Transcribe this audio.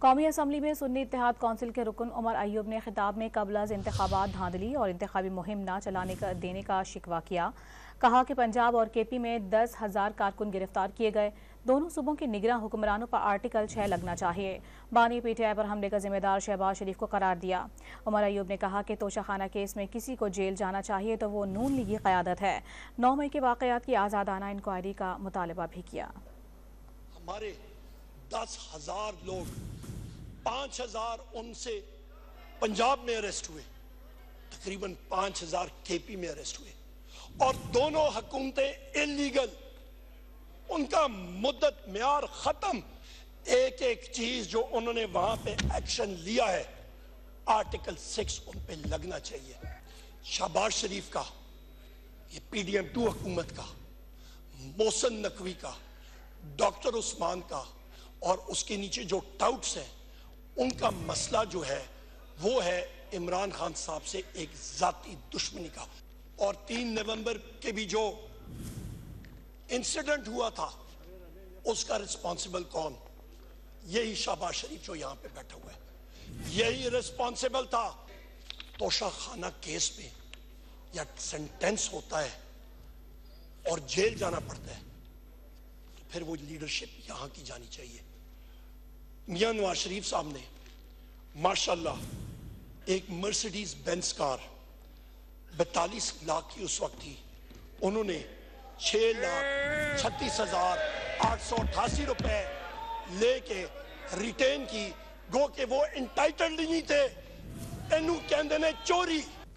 قومی اسمبلی میں سنی اتحاد کونسل کے رکن عمر ایوب نے خطاب میں قبل از انتخابات دھاندلی اور انتخابی مہم نہ چلانے دینے کا شکوہ کیا۔ کہا کہ پنجاب اور کے پی میں 10,000 کارکن گرفتار کیے گئے، دونوں صوبوں کے نگراں حکمرانوں پر آرٹیکل 6 لگنا چاہیے۔ بانی پی ٹی آئی پر حملے کا ذمہ دار شہباز شریف کو قرار دیا۔ عمر ایوب نے کہا کہ توشہ خانہ کیس میں کسی کو جیل جانا چاہیے تو وہ نون لیگی قیادت ہے۔ 9 مئی کے واقعات کی آزادانہ انکوائری کا مطالبہ بھی کیا۔ ہمارے 10,000 لوگ 5,000 ان سے پنجاب میں اریسٹ ہوئے، تقریباً 5,000 کے پی میں اریسٹ ہوئے، اور دونوں حکومتیں انلیگل، ان کا مدت معیار ختم۔ ایک ایک چیز جو انہوں نے وہاں پہ ایکشن لیا ہے، آرٹیکل 6 ان پہ لگنا چاہیے۔ شہباز شریف کا، یہ پی ڈی ایم 2 حکومت کا، محسن نقوی کا، ڈاکٹر عثمان کا، اور اس کے نیچے جو ٹاؤٹس ہیں، ان کا مسئلہ جو ہے وہ ہے عمران خان صاحب سے ایک ذاتی دشمنی کا۔ اور 3 نومبر کے بھی جو انسیڈنٹ ہوا تھا، اس کا رسپانسبل کون؟ یہی شہباز شریف جو یہاں پہ بیٹھا ہوا ہے، یہی رسپانسبل تھا۔ توشہ خانہ کیس میں یا سینٹینس ہوتا ہے اور جیل جانا پڑتا ہے، تو پھر وہ لیڈرشپ یہاں کی جانی چاہیے۔ میاں نواز شریف صاحب نے ماشاءاللہ ایک مرسیڈیز بینز کار 42 لاکھ کی اس وقت تھی، انہوں نے 6,36,888 روپے لے کے ریٹین کی، گو کہ وہ انٹائٹلڈ نہیں تھے، انہوں کہندے نے چوری